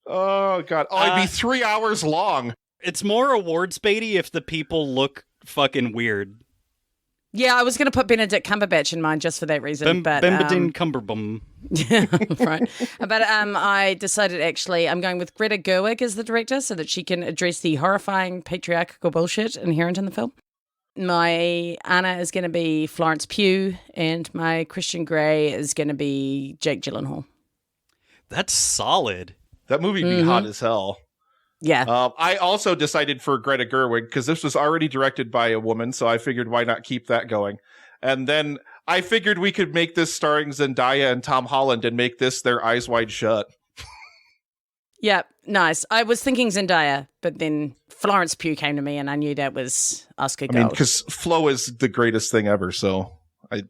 Oh, God. Oh, it'd be 3 hours long. It's more awards baity if the people look fucking weird. Yeah, I was going to put Benedict Cumberbatch in mind just for that reason. Bembadine Cumberbum. Yeah, right. But I decided actually I'm going with Greta Gerwig as the director so that she can address the horrifying patriarchal bullshit inherent in the film. My Anna is going to be Florence Pugh, and my Christian Grey is going to be Jake Gyllenhaal. That's solid. That movie would be hot as hell. Yeah. I also decided for Greta Gerwig because this was already directed by a woman, so I figured why not keep that going. And then I figured we could make this starring Zendaya and Tom Holland and make this their Eyes Wide Shut. Yeah, nice. I was thinking Zendaya, but then Florence Pugh came to me and I knew that was Oscar I mean, gold. because Flo is the greatest thing ever, so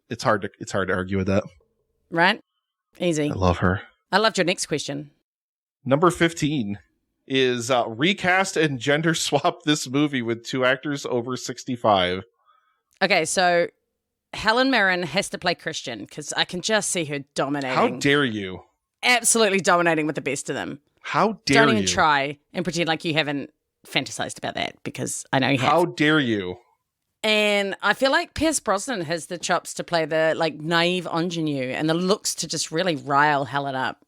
it's hard to argue with that. Right? Easy. I love her. I loved your next question. Number 15 is recast and gender swap this movie with two actors over 65. Okay, so Helen Mirren has to play Christian because I can just see her dominating. How dare you? Absolutely dominating with the best of them. How dare Don't you? even try and pretend like you haven't fantasized about that because I know you have. How dare you? And I feel like Pierce Brosnan has the chops to play the naive ingenue and the looks to just really rile Helen up.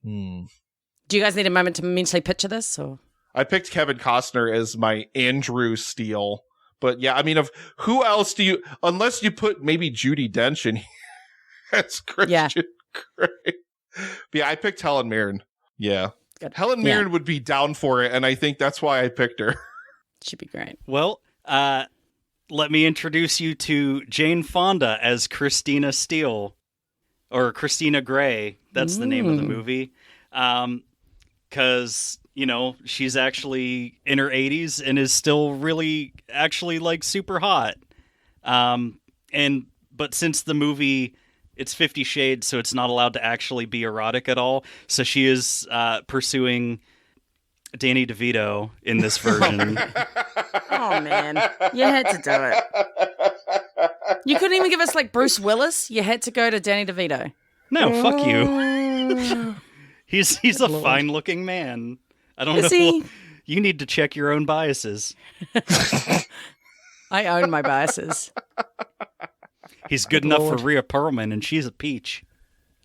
Do you guys need a moment to mentally picture this? Or I picked Kevin Costner as my Andrew Steele. But yeah, I mean, who else do you, unless you put maybe Judi Dench in here as Christian Grey. But yeah, I picked Helen Mirren. Yeah. Good. Helen Mirren would be down for it, and I think that's why I picked her. She'd be great. Well, let me introduce you to Jane Fonda as Christina Steele, or Christina Grey. That's the name of the movie. Because, she's actually in her 80s and is still really actually super hot. But since the movie, it's 50 Shades, so it's not allowed to actually be erotic at all. So she is pursuing Danny DeVito in this version. Oh, man. You had to do it. You couldn't even give us Bruce Willis. You had to go to Danny DeVito. No, fuck you. He's a fine-looking man. I don't know. He? You need to check your own biases. I own my biases. He's good enough for Rhea Perlman, and she's a peach.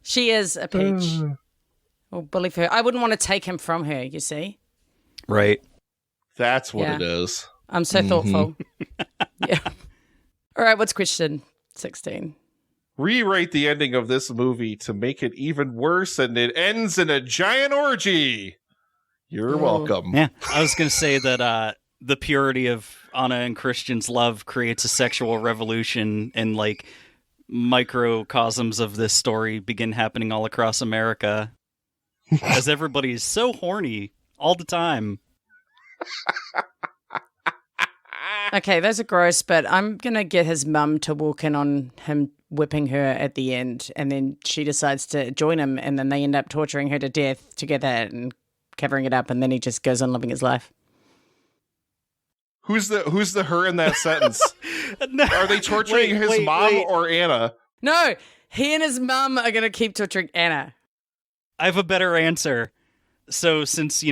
She is a peach. Well, believe her. I wouldn't want to take him from her, you see? Right. That's what Yeah. it is. I'm so thoughtful. Yeah. All right, what's question 16? Rewrite the ending of this movie to make it even worse, and it ends in a giant orgy. You're welcome. Yeah, I was going to say that the purity of Anna and Christian's love creates a sexual revolution, and like microcosms of this story begin happening all across America as everybody's so horny all the time. Okay, those are gross, but I'm going to get his mum to walk in on him whipping her at the end, and then she decides to join him, and then they end up torturing her to death together and covering it up, and then he just goes on living his life. Who's the her in that sentence? No, Are they torturing his mom or Anna? No, he and his mum are going to keep torturing Anna. I have a better answer. So since,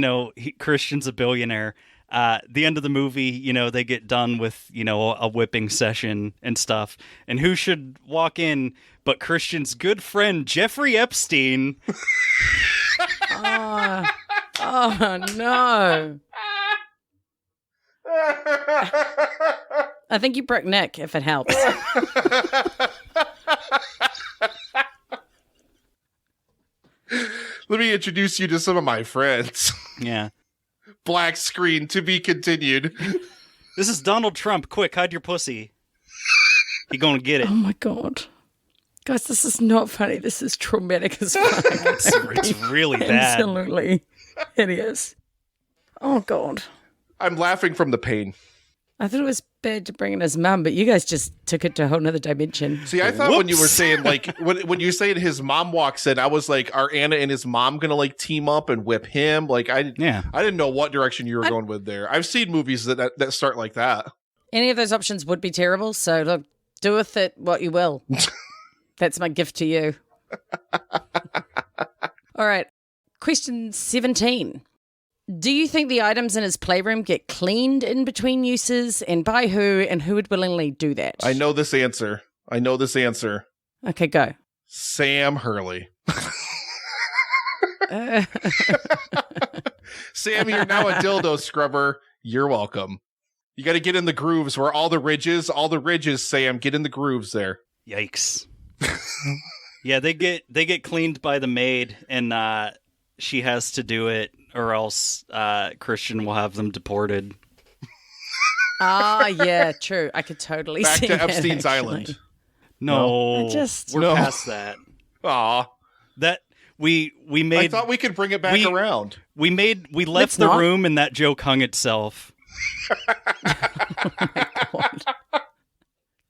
Christian's a billionaire, the end of the movie, they get done with, a whipping session and stuff. And who should walk in but Christian's good friend, Jeffrey Epstein? Oh, no. I think you broke Nick, if it helps. Let me introduce you to some of my friends. Yeah. Black screen to be continued. This is Donald Trump. Quick, hide your pussy. He gonna get it. Oh, my God. Guys, this is not funny. This is traumatic as fuck. It's really bad. Absolutely. It is. Oh, God. I'm laughing from the pain. I thought it was bad to bring in his mum, but you guys just took it to a whole nother dimension. See, I thought when you were saying, like, when you saying his mom walks in, I was like, are Anna and his mom going to, like, team up and whip him? Like, I didn't know what direction you were going with there. I've seen movies that start like that. Any of those options would be terrible, so look, do with it what you will. That's my gift to you. All right. Question 17. Do you think the items in his playroom get cleaned in between uses, and by who, and who would willingly do that? I know this answer. Okay, go. Sam Hurley. Sam, you're now a dildo scrubber. You're welcome. You got to get in the grooves where all the ridges, Sam, get in the grooves there. Yikes. Yeah, they get cleaned by the maid, and she has to do it, or else Christian will have them deported. Ah, yeah, true. I could totally Back see to that, Epstein's actually. Island. No, we're No. past that. Aw. That we made. I thought we could bring it back around. We left Let's the not. room, and that joke hung itself. God.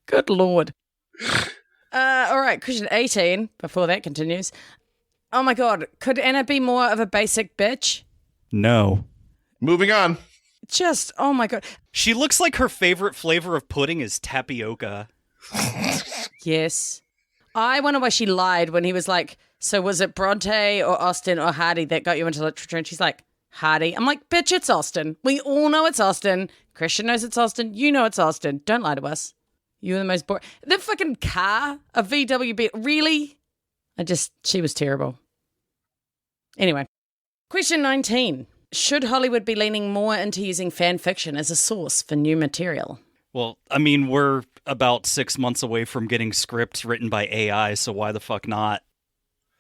Good Lord. All right, question 18, before that continues. Oh my God, could Anna be more of a basic bitch? No. Moving on. Just, oh my God. She looks like her favorite flavor of pudding is tapioca. Yes. I wonder why she lied when he was like, so was it Bronte or Austen or Hardy that got you into literature? And she's like, Hardy. I'm like, bitch, it's Austen. We all know it's Austen. Christian knows it's Austen. You know it's Austen. Don't lie to us. You're the most boring. The fucking car, a VW, really? She was terrible. Anyway, question 19. Should Hollywood be leaning more into using fan fiction as a source for new material? Well, I mean, we're about 6 months away from getting scripts written by AI, so why the fuck not?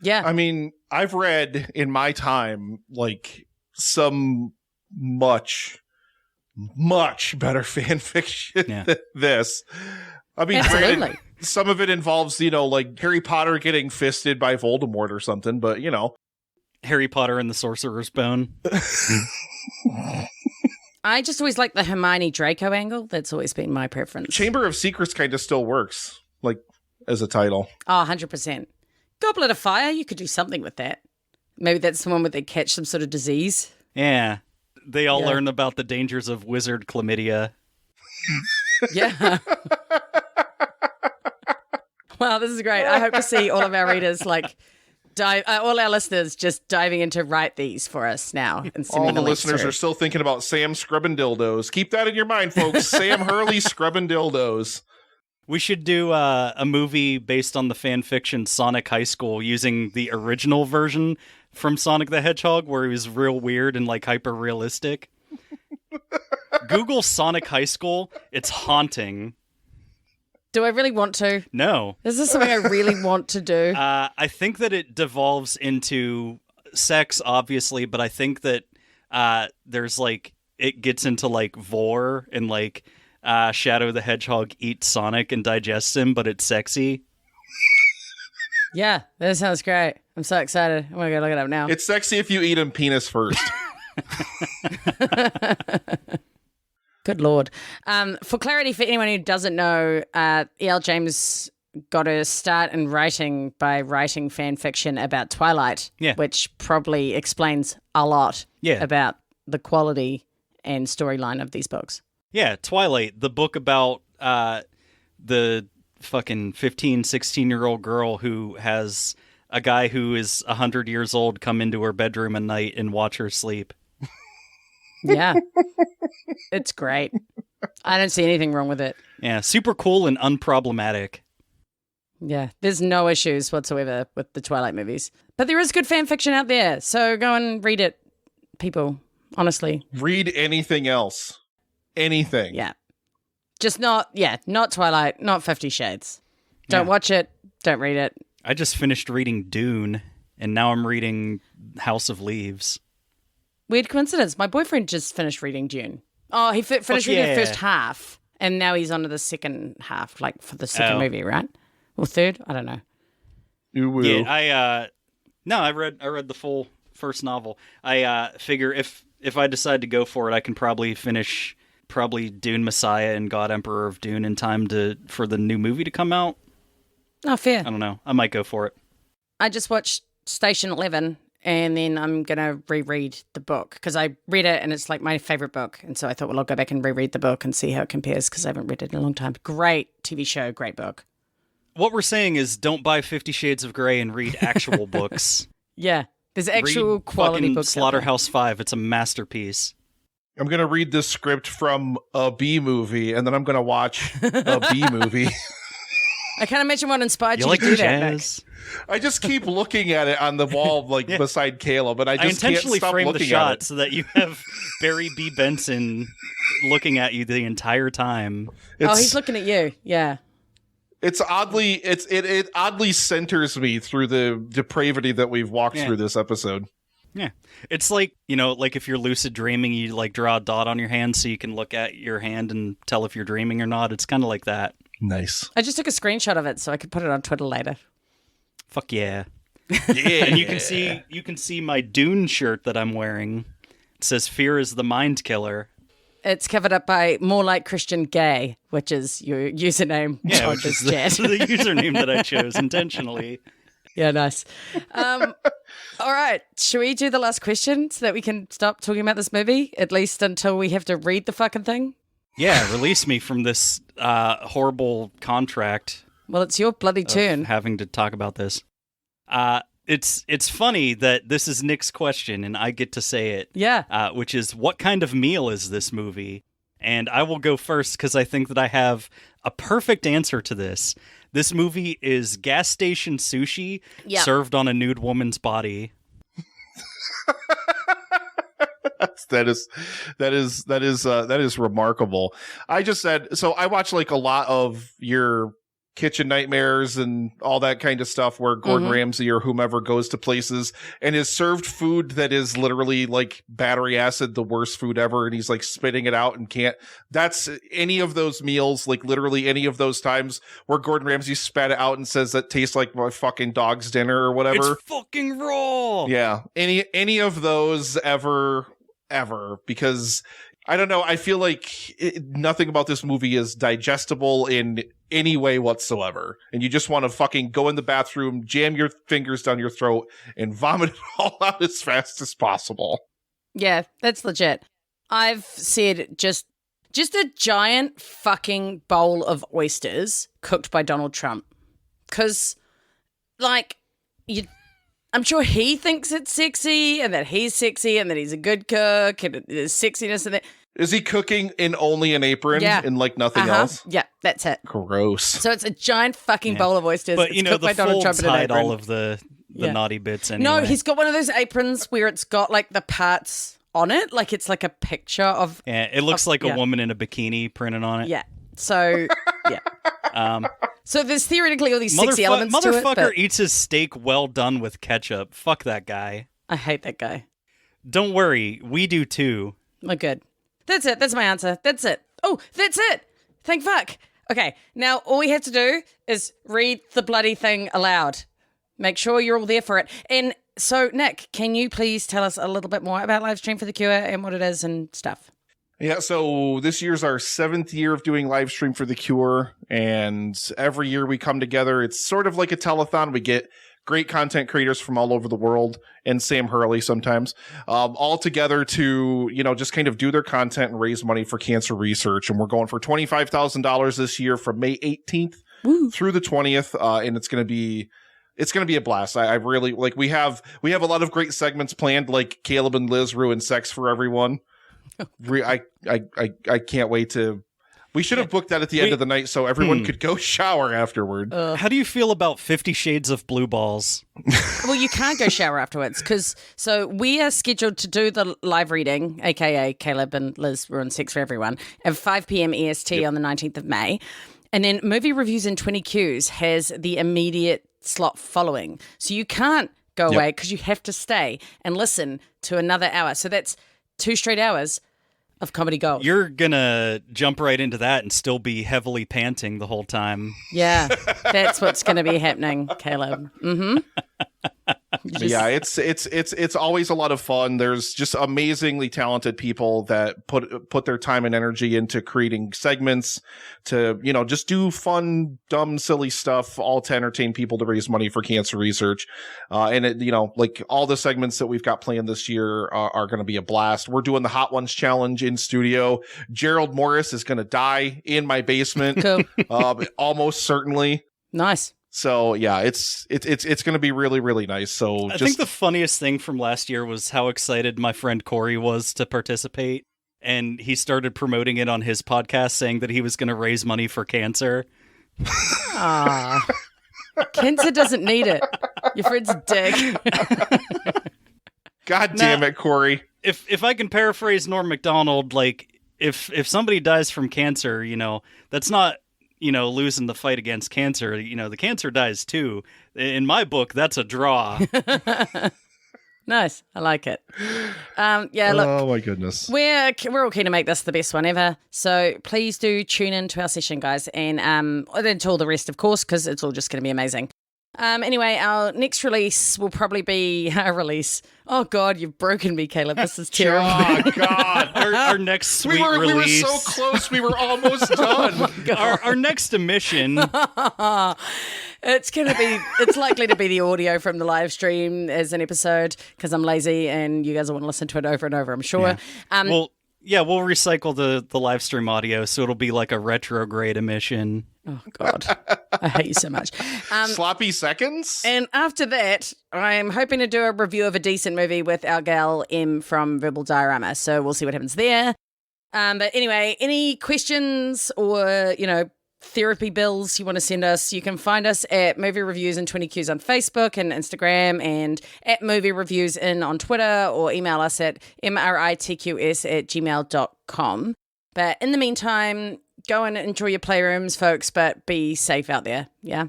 Yeah. I mean, I've read in my time, like, some much better fan fiction than this. I mean, Absolutely. granted, some of it involves, like Harry Potter getting fisted by Voldemort or something, but, Harry Potter and the Sorcerer's Bone. I just always like the Hermione Draco angle. That's always been my preference. Chamber of Secrets kind of still works, like, as a title. Oh, 100%. Goblet of Fire, you could do something with that. Maybe that's the one where they catch some sort of disease. Yeah. They all learn about the dangers of wizard chlamydia. Yeah. Wow, this is great. I hope to see all of our readers, all our listeners just diving in to write these for us now. And All the listeners are still thinking about Sam scrubbing dildos. Keep that in your mind, folks. Sam Hurley scrubbing dildos. We should do a movie based on the fan fiction Sonic High School using the original version from Sonic the Hedgehog, where he was real weird and hyper realistic. Google Sonic High School. It's haunting. Do I really want to? No. Is this something I really want to do? I think that it devolves into sex, obviously, but I think that there's like it gets into like vor and like Shadow the Hedgehog eats Sonic and digests him, but it's sexy. Yeah, that sounds great. I'm so excited. I'm gonna go look it up now. It's sexy if you eat him penis first. Good Lord. For clarity, for anyone who doesn't know, E.L. James got a start in writing by writing fan fiction about Twilight, which probably explains a lot about the quality and storyline of these books. Yeah, Twilight, the book about the fucking 15, 16-year-old girl who has a guy who is 100 years old come into her bedroom at night and watch her sleep. Yeah. It's great. I don't see anything wrong with it. Yeah, super cool and unproblematic. Yeah, there's no issues whatsoever with the Twilight movies. But there is good fan fiction out there, so go and read it, people, honestly. Read anything else. Anything. Yeah. Just not Twilight, not 50 Shades. Don't watch it, don't read it. I just finished reading Dune, and now I'm reading House of Leaves. Weird coincidence. My boyfriend just finished reading Dune. Oh, he finished reading the first half, and now he's on to the second half, like for the second movie, right? Or third? I don't know. Ooh-woo. Yeah, I read the full first novel. I figure if I decide to go for it, I can probably finish Dune Messiah and God Emperor of Dune in time for the new movie to come out. Oh, fair. I don't know. I might go for it. I just watched Station 11, and then I'm going to reread the book because I read it and it's like my favorite book. And so I thought, well, I'll go back and reread the book and see how it compares because I haven't read it in a long time. Great TV show, great book. What we're saying is don't buy 50 Shades of Grey and read actual books. Yeah, there's actual read quality books. Slaughterhouse 5. It's a masterpiece. I'm going to read this script from a B movie, and then I'm going to watch a B movie. I can't imagine what inspired you like to do jazz? that, Nick. I just keep looking at it on the wall, beside Caleb, but I just intentionally can't stop framed the looking shot at it. so that you have Barry B. Benson looking at you the entire time. He's looking at you. Yeah. It's oddly, it oddly centers me through the depravity that we've walked through this episode. Yeah. It's like, like if you're lucid dreaming, you like draw a dot on your hand so you can look at your hand and tell if you're dreaming or not. It's kind of like that. Nice. I just took a screenshot of it so I could put it on Twitter later. Fuck yeah. Yeah. And you can see my Dune shirt that I'm wearing. It says "Fear is the mind killer." It's covered up by More Like Christian Gay, which is your username. Yeah, which is the username that I chose intentionally. Yeah, nice. All right. Should we do the last question so that we can stop talking about this movie, at least until we have to read the fucking thing? Yeah, release me from this horrible contract. Well, it's your bloody turn. Having to talk about this. It's funny that this is Nick's question and I get to say it. Yeah. Which is, what kind of meal is this movie? And I will go first because I think that I have a perfect answer to this. This movie is gas station sushi served on a nude woman's body. That is remarkable. I just said, so I watch like a lot of your Kitchen Nightmares and all that kind of stuff where Gordon Ramsay or whomever goes to places and is served food that is literally like battery acid, the worst food ever. And he's like spitting it out and can't. That's any of those meals, like literally any of those times where Gordon Ramsay spat it out and says that tastes like my fucking dog's dinner or whatever. It's fucking raw. Yeah. Any of those ever, because I don't know. I feel like nothing about this movie is digestible in any way whatsoever. And you just want to fucking go in the bathroom, jam your fingers down your throat, and vomit it all out as fast as possible. Yeah, that's legit. I've said just a giant fucking bowl of oysters cooked by Donald Trump. Because, like, I'm sure he thinks it's sexy and that he's sexy and that he's a good cook and there's sexiness in it. Is he cooking in only an apron and like nothing else? Yeah, that's it. Gross. So it's a giant fucking bowl of oysters. But, it's cooked by Donald Trump in an apron. all of the naughty bits anyway. No, he's got one of those aprons where it's got like the parts on it. Like it's like a picture of... Yeah, it looks like a woman in a bikini printed on it. Yeah. So, yeah. So there's theoretically all these sexy elements to it. Motherfucker eats his steak well done with ketchup. Fuck that guy. I hate that guy. Don't worry, we do too. Oh, good. That's it. That's my answer. That's it. Oh, that's it. Thank fuck. Okay, now all we have to do is read the bloody thing aloud. Make sure you're all there for it. And so, Nick, can you please tell us a little bit more about Livestream for the Cure and what it is and stuff? Yeah, so this year's our 7th year of doing Livestream for the Cure, and every year we come together. It's sort of like a telethon. We get great content creators from all over the world, and Sam Hurley sometimes, all together to, just kind of do their content and raise money for cancer research. And we're going for $25,000 this year from May 18th through the 20th, and it's going to be a blast. I really we have a lot of great segments planned, like Caleb and Liz ruin sex for everyone. I can't wait to. We should have booked that at the end of the night so everyone could go shower afterward. How do you feel about 50 Shades of Blue Balls? Well, you can't go shower afterwards so we are scheduled to do the live reading, aka Caleb and Liz ruin sex for everyone, at 5 p.m. EST on the 19th of May. And then Movie Reviews in 20 Qs has the immediate slot following. So you can't go away because you have to stay and listen to another hour. So that's 2 straight hours of comedy gold. You're gonna jump right into that and still be heavily panting the whole time. Yeah, that's what's going to be happening, Caleb. Mm-hmm. Yeah, it's always a lot of fun. There's just amazingly talented people that put their time and energy into creating segments to, just do fun, dumb, silly stuff, all to entertain people to raise money for cancer research. And it, all the segments that we've got planned this year are going to be a blast. We're doing the Hot Ones Challenge in studio. Gerald Morris is going to die in my basement. Cool. Almost certainly. Nice. So yeah, it's going to be really, really nice. So I think the funniest thing from last year was how excited my friend Corey was to participate, and he started promoting it on his podcast, saying that he was going to raise money for cancer. Ah, cancer doesn't need it. Your friend's a dick. God damn it, Corey! If I can paraphrase Norm Macdonald, if somebody dies from cancer, that's not. Losing the fight against cancer, the cancer dies too. In my book, that's a draw. Nice. I like it. Yeah, look. Oh, my goodness. We're all keen to make this the best one ever. So please do tune in to our session, guys. And then to all the rest, of course, because it's all just going to be amazing. Anyway, our next release will probably be a release. Oh, God, you've broken me, Caleb. This is terrible. Oh, God. Our next sweet release. We were so close. We were almost done. Oh, our next emission. It's likely to be the audio from the live stream as an episode because I'm lazy and you guys will want to listen to it over and over, I'm sure. Yeah. We'll recycle the live stream audio, so it'll be like a retrograde emission. Oh, God. I hate you so much. Sloppy seconds? And after that, I'm hoping to do a review of a decent movie with our gal M from Verbal Diorama. So we'll see what happens there. But anyway, any questions or, therapy bills you want to send us, you can find us at Movie Reviews in 20 Qs on Facebook and Instagram, and at Movie Reviews in on Twitter, or email us at mritqs@gmail.com. But in the meantime, go and enjoy your playrooms, folks, but be safe out there. Yeah.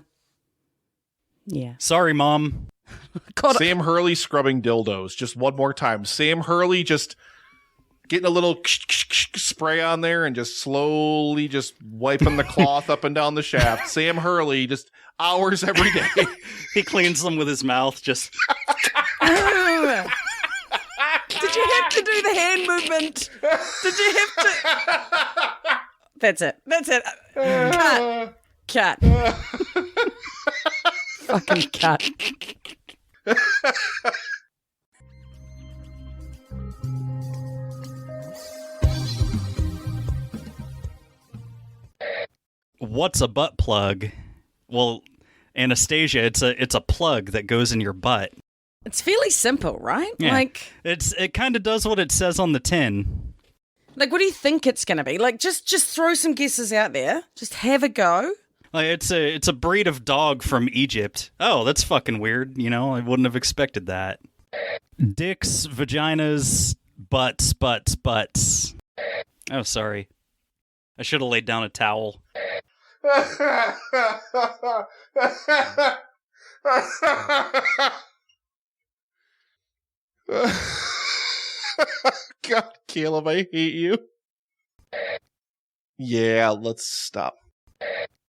Yeah. Sorry, Mom. Sam Hurley scrubbing dildos. Just one more time. Sam Hurley just getting a little spray on there and just slowly just wiping the cloth up and down the shaft. Sam Hurley, just hours every day. He cleans them with his mouth, just... Did you have to do the hand movement? Did you have to... That's it. Cut. Fucking cut. What's a butt plug? Well, Anastasia, it's a plug that goes in your butt. It's fairly simple, right? Yeah. It kind of does what it says on the tin. What do you think it's going to be? Just throw some guesses out there. Just have a go. It's a breed of dog from Egypt. Oh, that's fucking weird. I wouldn't have expected that. Dicks, vaginas, butts. Oh, sorry. I should have laid down a towel. God, Caleb, I hate you. Yeah, let's stop.